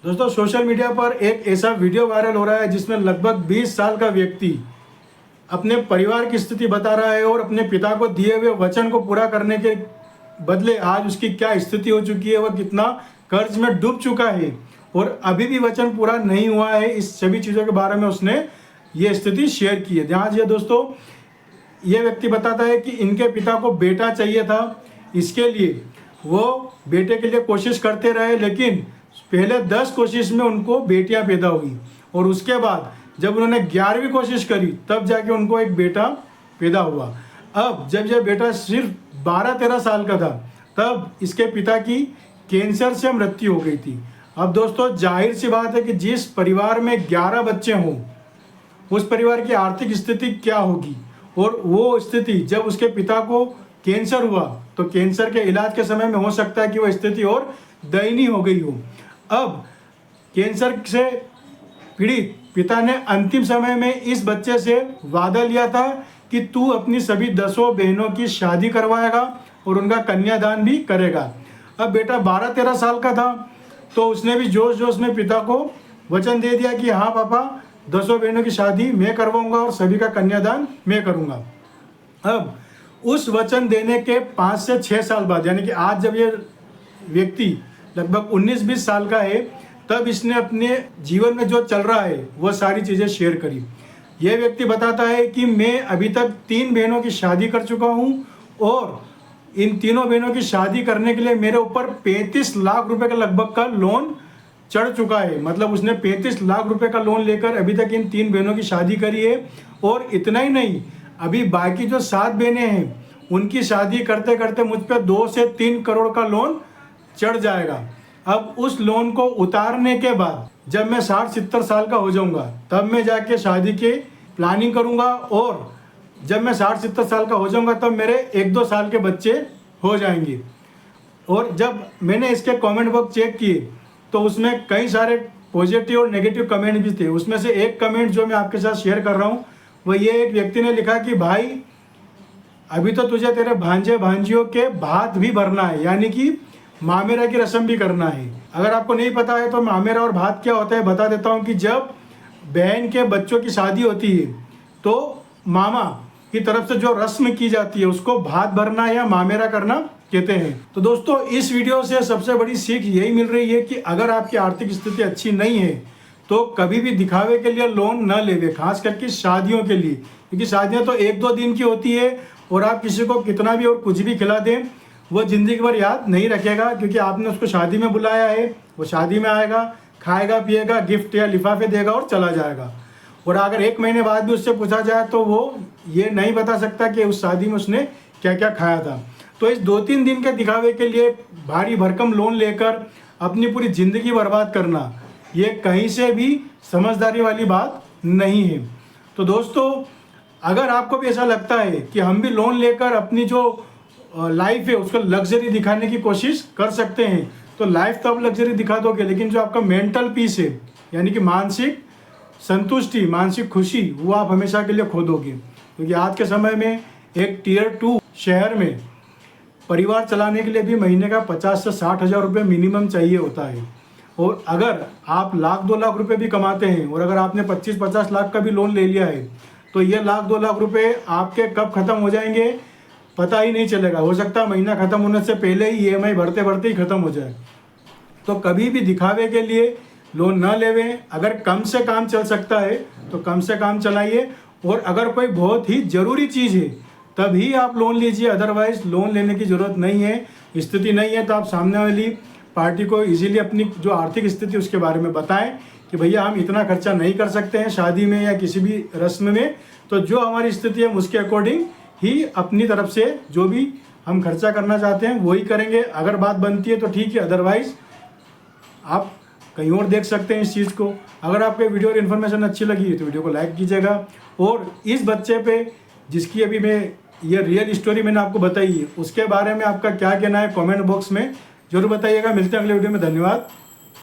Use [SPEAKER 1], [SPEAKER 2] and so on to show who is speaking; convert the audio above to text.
[SPEAKER 1] दोस्तों social media पर एक ऐसा वीडियो वायरल हो रहा है जिसमें लगभग 20 साल का व्यक्ति अपने परिवार की स्थिति बता रहा है और अपने पिता को दिए हुए वचन को पूरा करने के बदले आज उसकी क्या स्थिति हो चुकी है, वह कितना कर्ज में डूब चुका है और अभी भी वचन पूरा नहीं हुआ है। इस सभी चीज़ों के बारे में उसने ये स्थिति शेयर की है। ध्यान दीजिए दोस्तों, ये व्यक्ति बताता है कि इनके पिता को बेटा चाहिए था, इसके लिए वो बेटे के लिए कोशिश करते रहे, लेकिन पहले 10 कोशिश में उनको बेटियां पैदा हुई और उसके बाद जब उन्होंने 11वीं कोशिश करी तब जाके उनको एक बेटा पैदा हुआ। अब जब यह बेटा सिर्फ 12-13 साल का था तब इसके पिता की कैंसर से मृत्यु हो गई थी। अब दोस्तों जाहिर सी बात है कि जिस परिवार में 11 बच्चे हों उस परिवार की आर्थिक स्थिति क्या होगी, और वो स्थिति जब उसके पिता को कैंसर हुआ तो कैंसर के इलाज के समय में हो सकता है कि वह स्थिति और दयनीय हो गई हो। अब कैंसर से पीड़ित पिता ने अंतिम समय में इस बच्चे से वादा लिया था कि तू अपनी सभी 10 बहनों की शादी करवाएगा और उनका कन्यादान भी करेगा। अब बेटा 12-13 साल का था तो उसने भी जोश जोश में पिता को वचन दे दिया कि हाँ पापा, 10 बहनों की शादी मैं करवाऊंगा और सभी का कन्यादान मैं करूंगा। अब उस वचन देने के 5 से 6 साल बाद, यानी कि आज जब ये व्यक्ति लगभग 19-20 साल का है, तब इसने अपने जीवन में जो चल रहा है वह सारी चीज़ें शेयर करी। यह व्यक्ति बताता है कि मैं अभी तक 3 बहनों की शादी कर चुका हूँ और इन तीनों बहनों की शादी करने के लिए मेरे ऊपर 35 लाख रुपए का लगभग का लोन चढ़ चुका है। मतलब उसने 35 लाख रुपए का लोन लेकर अभी तक इन 3 बहनों की शादी करी है और इतना ही नहीं, अभी बाकी जो 7 बहनें हैं उनकी शादी करते करते मुझ पर 2 से 3 करोड़ का लोन चढ़ जाएगा। अब उस लोन को उतारने के बाद जब मैं 60-70 साल का हो जाऊंगा तब मैं जाके शादी की प्लानिंग करूंगा और जब मैं 60-70 साल का हो जाऊंगा तब मेरे 1-2 साल के बच्चे हो जाएंगे। और जब मैंने इसके कमेंट बॉक्स चेक किए तो उसमें कई सारे पॉजिटिव और नेगेटिव कमेंट भी थे। उसमें से एक कमेंट जो मैं आपके साथ शेयर कर रहा हूँ वह ये, एक व्यक्ति ने लिखा कि भाई अभी तो तुझे तेरे भांजे भांजियों के भात भी भरना है, यानी कि मामेरा की रस्म भी करना है। अगर आपको नहीं पता है तो मामेरा और भात क्या होता है बता देता हूँ कि जब बहन के बच्चों की शादी होती है तो मामा की तरफ से जो रस्म की जाती है उसको भात भरना या मामेरा करना कहते हैं। तो दोस्तों इस वीडियो से सबसे बड़ी सीख यही मिल रही है कि अगर आपकी आर्थिक स्थिति अच्छी नहीं है तो कभी भी दिखावे के लिए लोन न लेवे, खास करके शादियों के लिए, क्योंकि शादियाँ तो 1-2 दिन की होती है और आप किसी को कितना भी और कुछ भी खिला दें वो ज़िंदगी भर याद नहीं रखेगा, क्योंकि आपने उसको शादी में बुलाया है, वो शादी में आएगा, खाएगा पिएगा, गिफ्ट या लिफाफे देगा और चला जाएगा। और अगर 1 महीने बाद भी उससे पूछा जाए तो वो ये नहीं बता सकता कि उस शादी में उसने क्या क्या खाया था। तो इस 2-3 दिन के दिखावे के लिए भारी भरकम लोन लेकर अपनी पूरी ज़िंदगी बर्बाद करना ये कहीं से भी समझदारी वाली बात नहीं है। तो दोस्तों अगर आपको भी ऐसा लगता है कि हम भी लोन लेकर अपनी जो लाइफ है उसको लग्जरी दिखाने की कोशिश कर सकते हैं, तो लाइफ तो आप लग्जरी दिखा दोगे, लेकिन जो आपका मेंटल पीस है यानी कि मानसिक संतुष्टि, मानसिक खुशी, वो आप हमेशा के लिए खो दोगे। क्योंकि आज के समय में एक Tier 2 शहर में परिवार चलाने के लिए भी महीने का 50 से 60 हज़ार रुपये मिनिमम चाहिए होता है। और अगर आप 1-2 लाख रुपए भी कमाते हैं और अगर आपने 25-50 लाख का भी लोन ले लिया है तो ये 1-2 लाख रुपए आपके कब ख़त्म हो जाएंगे पता ही नहीं चलेगा। हो सकता है महीना ख़त्म होने से पहले ही EMI भरते भरते ही ख़त्म हो जाए। तो कभी भी दिखावे के लिए लोन न लेवें। अगर कम से काम चल सकता है तो कम से काम चलाइए, और अगर कोई बहुत ही ज़रूरी चीज़ है तभी आप लोन लीजिए, अदरवाइज़ लोन लेने की ज़रूरत नहीं है। स्थिति नहीं है तो आप सामने वाली पार्टी को इजीली अपनी जो आर्थिक स्थिति उसके बारे में बताएं कि भैया हम इतना खर्चा नहीं कर सकते हैं शादी में या किसी भी रस्म में, तो जो हमारी स्थिति है उसके अकॉर्डिंग ही अपनी तरफ से जो भी हम खर्चा करना चाहते हैं वही करेंगे। अगर बात बनती है तो ठीक है, अदरवाइज़ आप कहीं और देख सकते हैं इस चीज़ को। अगर आपको वीडियो और इन्फॉर्मेशन अच्छी लगी तो वीडियो को लाइक कीजिएगा, और इस बच्चे पे जिसकी अभी मैं ये रियल स्टोरी मैंने आपको बताई है उसके बारे में आपका क्या कहना है कमेंट बॉक्स में ज़रूर बताइएगा। मिलते हैं अगले वीडियो में, धन्यवाद।